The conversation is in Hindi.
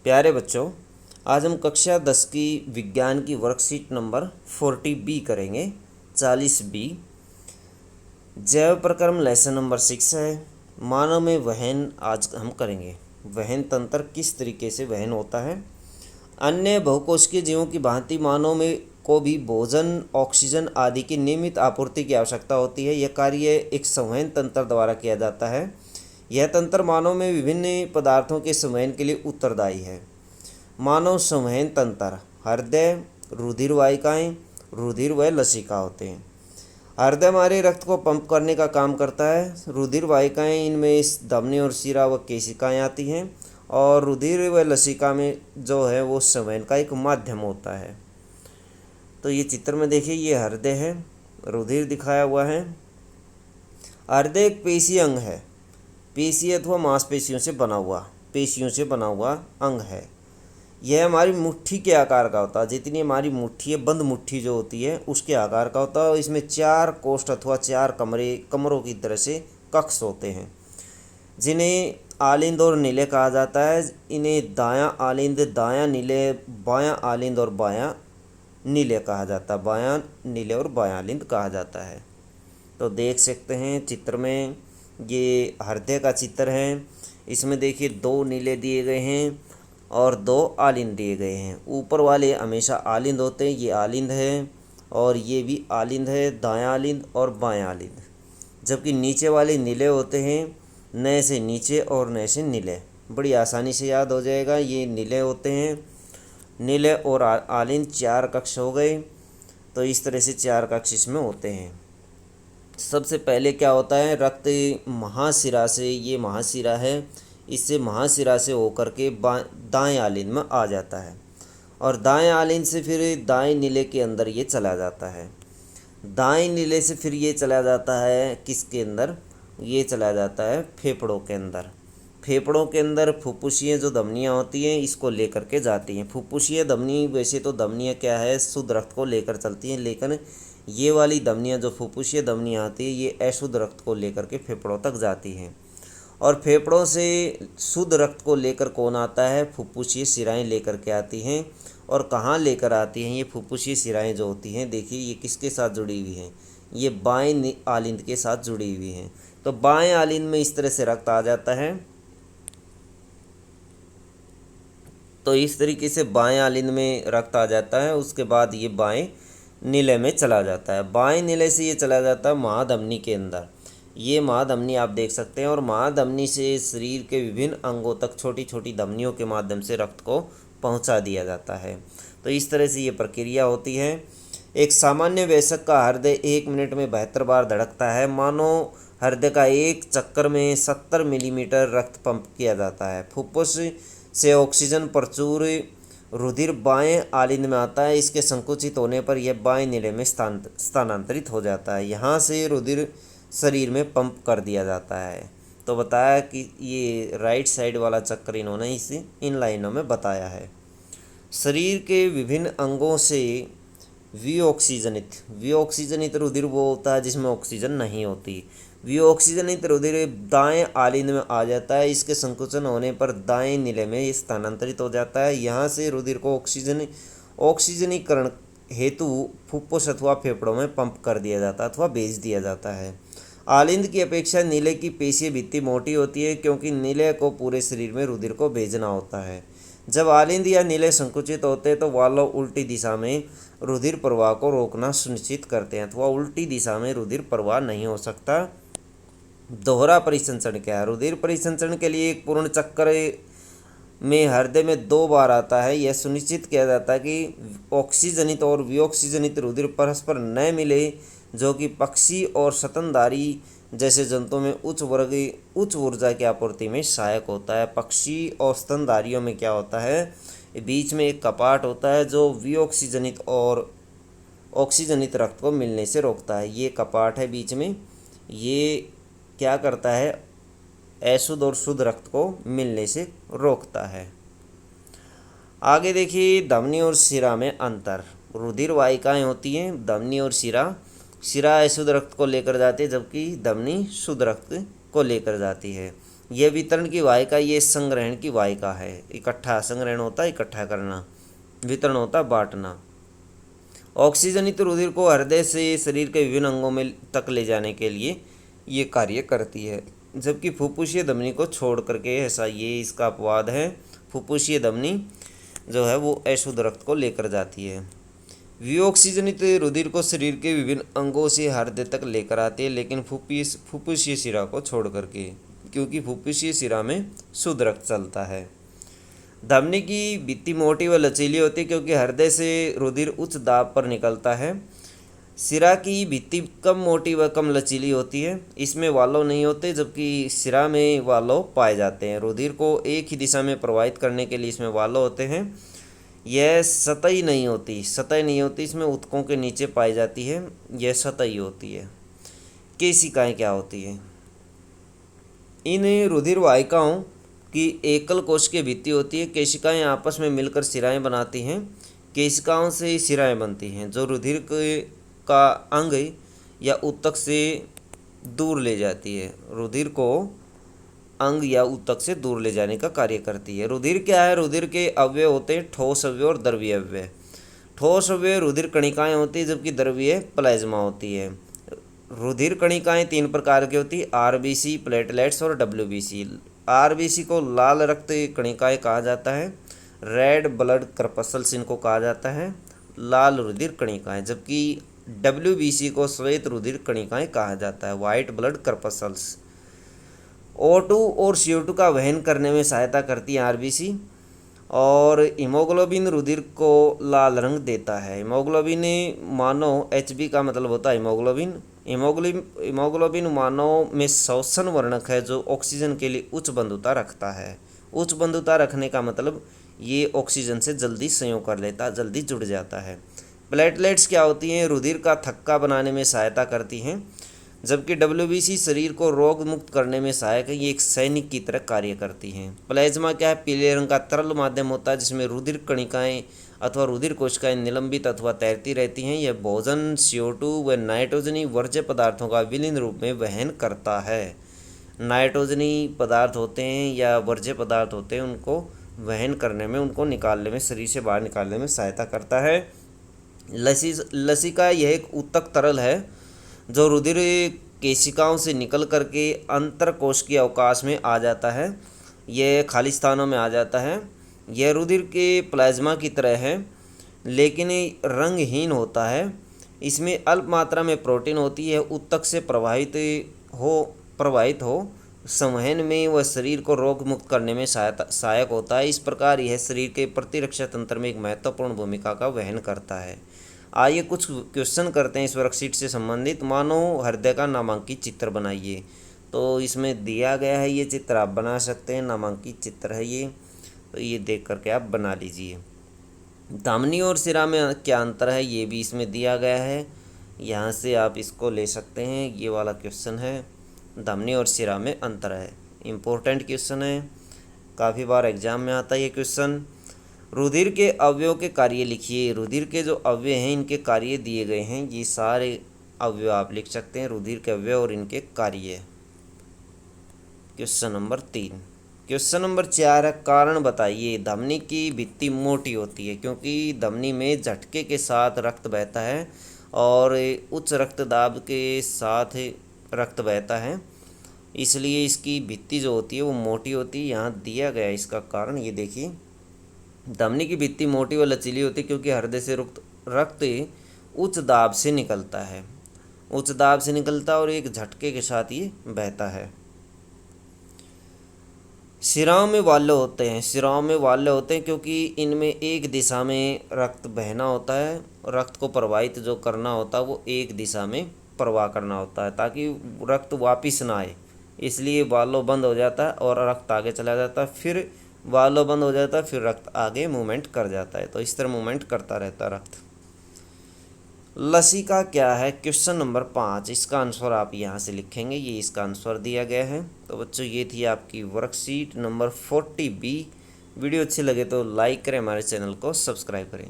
प्यारे बच्चों, आज हम कक्षा 10 की विज्ञान की वर्कशीट नंबर 40B करेंगे। 40B जैव प्रक्रम लेसन नंबर 6 है। मानव में वहन आज हम करेंगे। वहन तंत्र किस तरीके से वहन होता है। अन्य बहुकोशिकीय जीवों की भांति मानव में को भी भोजन, ऑक्सीजन आदि की नियमित आपूर्ति की आवश्यकता होती है। यह कार्य एक संवहन तंत्र द्वारा किया जाता है। यह तंत्र मानव में विभिन्न पदार्थों के संवहन के लिए उत्तरदायी है। मानव संवहन तंत्र हृदय, रुधिर वाहिकाएं, रुधिर व लसिका होते हैं। हृदय हमारे रक्त को पंप करने का काम करता है। रुधिर वाहिकाएं, इनमें धमनी और शिरा व केशिकाएं आती हैं, और रुधिर व लसिका में जो है वो संवहन का एक माध्यम होता है। तो ये चित्र में देखिए, ये हृदय है, रुधिर दिखाया हुआ है। हृदय एक पेशीय अंग है। पेशी अथवा मांसपेशियों से बना हुआ अंग है। यह हमारी मुट्ठी के आकार का होता है। जितनी हमारी मुट्ठी है, बंद मुट्ठी जो होती है, उसके आकार का होता है। और इसमें 4 कोष्ठ अथवा 4 कमरों की तरह से कक्ष होते हैं, जिन्हें आलिंद और नीले कहा जाता है। इन्हें दायां आलिंद, दायां नीले, बायां आलिंद और बायां नीले कहा जाता है। बायां नीले और बायां आलिंद कहा जाता है। तो देख सकते हैं चित्र में, ये हृदय का चित्र है। इसमें देखिए 2 नीले दिए गए हैं और 2 आलिंद दिए गए हैं। ऊपर वाले हमेशा आलिंद होते हैं। ये आलिंद है और ये भी आलिंद है, दायां आलिंद और बायां आलिंद। जबकि नीचे वाले नीले होते हैं, नए से नीचे और नए से नीले। बड़ी आसानी से याद हो जाएगा। ये नीले होते हैं, नीले और आलिंद 4 कक्ष हो गए। तो इस तरह से 4 कक्ष इसमें होते हैं। सबसे पहले क्या होता है, रक्त महाशिरा से, ये महाशिरा है, इससे महाशिरा से होकर के दाएं आलिंद में आ जाता है, और दाएं आलिंद से फिर दाएं नीले के अंदर ये चला जाता है। दाएं नीले से फिर ये चला जाता है किसके अंदर, ये चला जाता है फेफड़ों के अंदर। फेफड़ों के अंदर फुफ्फुसीय जो धमनियाँ होती हैं, इसको लेकर के जाती हैं। फुफ्फुसीय धमनी, वैसे तो धमनियाँ क्या है, शुद्ध रक्त को लेकर चलती हैं, लेकिन ये वाली धमनियाँ जो फुफ्फुसीय धमनियाँ आती है, ये अशुद्ध रक्त को लेकर के फेफड़ों तक जाती हैं। और फेफड़ों से शुद्ध रक्त को लेकर कौन आता है, फुफ्फुसीय शिराएँ लेकर के आती हैं। और कहाँ लेकर आती हैं ये फुफ्फुसीय शिराएँ जो होती हैं, देखिए ये किसके साथ जुड़ी हुई हैं, ये बाएं आलिंद के साथ जुड़ी हुई हैं। तो बाएं आलिंद में इस तरह से रक्त आ जाता है। तो इस तरीके से बाएं आलिंद में रक्त आ जाता है। उसके बाद ये बाएं नीले में चला जाता है। बाएं नीले से ये चला जाता है महाधमनी के अंदर। ये महाधमनी आप देख सकते हैं, और महाधमनी से शरीर के विभिन्न अंगों तक छोटी छोटी धमनियों के माध्यम से रक्त को पहुंचा दिया जाता है। तो इस तरह से ये प्रक्रिया होती है। एक सामान्य वयस्क का हृदय 1 मिनट में 72 बार धड़कता है। मानो हृदय का एक चक्कर में 70 मिलीमीटर रक्त पंप किया जाता है। फुफ्फुस से ऑक्सीजन प्रचुर रुधिर बाएं आलिंद में आता है। इसके संकुचित होने पर यह बाएं नीले में स्थानांतरित हो जाता है। यहाँ से रुधिर शरीर में पंप कर दिया जाता है। तो बताया कि ये राइट साइड वाला चक्कर इन्होंने इन लाइनों में बताया है। शरीर के विभिन्न अंगों से विऑक्सीजनित रुधिर वो होता है जिसमें ऑक्सीजन नहीं होती। विऑक्सीजनित रुधिर दाएं आलिंद में आ जाता है। इसके संकुचन होने पर दाएं नीले में स्थानांतरित हो जाता है। यहाँ से रुधिर को ऑक्सीजनीकरण हेतु फुफ्फुस अथवा फेफड़ों में पंप कर दिया जाता है अथवा भेज दिया जाता है। आलिंद की अपेक्षा नीले की पेशीय भित्ति मोटी होती है, क्योंकि नीले को पूरे शरीर में रुधिर को भेजना होता है। जब आलिंद या नीले संकुचित होते हैं तो वाल्व उल्टी दिशा में रुधिर प्रवाह को रोकना सुनिश्चित करते हैं, अथवा उल्टी दिशा में रुधिर प्रवाह नहीं हो सकता। दोहरा परिसंचरण क्या है, रुधिर परिसंचरण के लिए एक पूर्ण चक्कर में हृदय में 2 बार आता है। यह सुनिश्चित किया जाता है कि ऑक्सीजनित और विऑक्सीजनित रुधिर परस्पर न मिले, जो कि पक्षी और स्तनधारी जैसे जंतुओं में उच्च ऊर्जा की आपूर्ति में सहायक होता है। पक्षी और स्तनधारियों में क्या होता है, बीच में एक कपाट होता है जो विऑक्सीजनित और ऑक्सीजनित रक्त को मिलने से रोकता है। ये कपाट है बीच में, ये क्या करता है, अशुद्ध और शुद्ध रक्त को मिलने से रोकता है। आगे देखिए, धमनी और शिरा में अंतर। रुधिर वाहिकाएं होती हैं, धमनी और शिरा। शिरा अशुद्ध रक्त को लेकर जाती है, जबकि धमनी शुद्ध रक्त को लेकर जाती है। यह वितरण की वाहिका, ये संग्रहण की वाहिका है। इकट्ठा संग्रहण होता है इकट्ठा करना, वितरण होता है बांटना। ऑक्सीजनित रुधिर को हृदय से शरीर के विभिन्न अंगों में तक ले जाने के लिए ये कार्य करती है, जबकि फुफ्फुसीय धमनी को छोड़ करके, ऐसा ये इसका अपवाद है, फुफ्फुसीय धमनी जो है वो अशुद्ध रक्त को लेकर जाती है। विऑक्सीजनित रुधिर को शरीर के विभिन्न अंगों से हृदय तक लेकर आती है, लेकिन फुफ्फुसीय शिरा को छोड़ करके, क्योंकि फुफ्फुसीय शिरा में शुद्ध रक्त चलता है। धमनी की भित्ति मोटी व लचीली होती है, क्योंकि हृदय से रुधिर उच्च दाब पर निकलता है। सिरा की भित्ति कम मोटी व कम लचीली होती है, इसमें वाल्व नहीं होते, जबकि सिरा में वाल्व पाए जाते हैं। रुधिर को एक ही दिशा में प्रवाहित करने के लिए इसमें वाल्व होते हैं। यह सतही नहीं होती, इसमें ऊतकों के नीचे पाई जाती है, यह सतही होती है। केशिकाएं क्या होती है? इन रुधिर वाहिकाओं की एकल कोश की भित्ति होती है। केशिकाएं आपस में मिलकर सिराएं बनाती हैं। केशिकाओं से ही सिराएं बनती हैं, जो रुधिर का अंग या ऊतक से दूर ले जाती है। रुधिर को अंग या ऊतक से दूर ले जाने का कार्य करती है। रुधिर क्या है? रुधिर के अवयव होते हैं ठोस अवयव और द्रवीय अवयव। ठोस अवयव रुधिर कणिकाएं होती है, जबकि द्रवीय प्लाज्मा होती है। रुधिर कणिकाएं 3 प्रकार की होती है, आरबीसी, प्लेटलेट्स और डब्ल्यूबीसी। आरबीसी को लाल रक्त कणिकाएं कहा जाता है, रेड ब्लड कर्पसल्स इनको कहा जाता है, लाल रुधिर कणिकाएं, जबकि डब्ल्यूबीसी को श्वेत रुधिर कणिकाएं कहा जाता है, वाइट ब्लड कर्पसल्स। O2 और CO2 का वहन करने में सहायता करती है आरबीसी। और हीमोग्लोबिन रुधिर को लाल रंग देता है। हीमोग्लोबिन मानव, HB का मतलब होता है हीमोग्लोबिन मानव में श्वसन वर्णक है, जो ऑक्सीजन के लिए उच्च बंधुता रखता है। उच्च बंधुता रखने का मतलब ये ऑक्सीजन से जल्दी संयोग कर लेता, जल्दी जुड़ जाता है। प्लेटलेट्स क्या होती हैं? रुधिर का थक्का बनाने में सहायता करती हैं, जबकि डब्ल्यूबीसी शरीर को रोग मुक्त करने में सहायक है, ये एक सैनिक की तरह कार्य करती हैं। प्लाज्मा क्या है? पीले रंग का तरल माध्यम होता है, जिसमें रुधिर कणिकाएं अथवा रुधिर कोशिकाएं निलंबित अथवा तैरती रहती हैं। यह भोजन, CO2 व नाइट्रोजनी वर्ज्य पदार्थों का विलीन रूप में वहन करता है। नाइट्रोजनी पदार्थ होते हैं या वर्ज्य पदार्थ होते हैं, उनको वहन करने में, उनको निकालने में, शरीर से बाहर निकालने में सहायता करता है। लसिका यह एक ऊतक तरल है, जो रुधिर केशिकाओं से निकल करके अंतरकोश के अवकाश में आ जाता है, यह खाली स्थानों में आ जाता है। यह रुधिर के प्लाज्मा की तरह है, लेकिन रंगहीन होता है। इसमें अल्प मात्रा में प्रोटीन होती है। ऊतक से प्रवाहित हो संवहन में व शरीर को रोग मुक्त करने में सहायक होता है। इस प्रकार यह शरीर के प्रतिरक्षा तंत्र में एक महत्वपूर्ण भूमिका का वहन करता है। आइए कुछ क्वेश्चन करते हैं इस वर्कशीट से संबंधित। मानो हृदय का नामांकित चित्र बनाइए। तो इसमें दिया गया है, ये चित्र आप बना सकते हैं, नामांकित चित्र है ये, तो ये देख करके आप बना लीजिए। धमनी और सिरा में क्या अंतर है, ये भी इसमें दिया गया है, यहाँ से आप इसको ले सकते हैं। ये वाला क्वेश्चन है, धमनी और सिरा में अंतर है, इम्पोर्टेंट क्वेश्चन है, काफ़ी बार एग्जाम में आता है ये क्वेश्चन। रुधिर के अवयव के कार्य लिखिए। रुधिर के जो अवयव हैं इनके कार्य दिए गए हैं, ये सारे अवयव आप लिख सकते हैं, रुधिर के अवयव और इनके कार्य। Question number 3। क्वेश्चन नंबर 4 है, कारण बताइए। धमनी की भित्ति मोटी होती है, क्योंकि धमनी में झटके के साथ रक्त बहता है और उच्च रक्तदाब के साथ रक्त बहता है, इसलिए इसकी भित्ति जो होती है वो मोटी होती है। यहाँ दिया गया इसका कारण, ये देखिए। धमनी की भित्ति मोटी व लचीली होती है, क्योंकि हृदय से रक्त उच्च दाब से निकलता है, उच्च दाब से निकलता है और एक झटके के साथ ये बहता है। सिराओं में वाल्व होते हैं। सिराओं में वाल्व होते हैं क्योंकि इनमें एक दिशा में रक्त बहना होता है, रक्त को प्रवाहित जो करना होता है वो एक दिशा में प्रवाह करना होता है, ताकि रक्त वापिस ना आए, इसलिए वाल्व बंद हो जाता है और रक्त आगे चला जाता है, फिर वाल्व बंद हो जाता है, फिर रक्त आगे मूवमेंट कर जाता है। तो इस तरह मूवमेंट करता रहता है रक्त। लसिका क्या है? क्वेश्चन नंबर 5, इसका आंसर आप यहाँ से लिखेंगे, ये इसका आंसर दिया गया है। तो बच्चों ये थी आपकी वर्कशीट नंबर 40B। वीडियो अच्छी लगे तो लाइक करें, हमारे चैनल को सब्सक्राइब करें।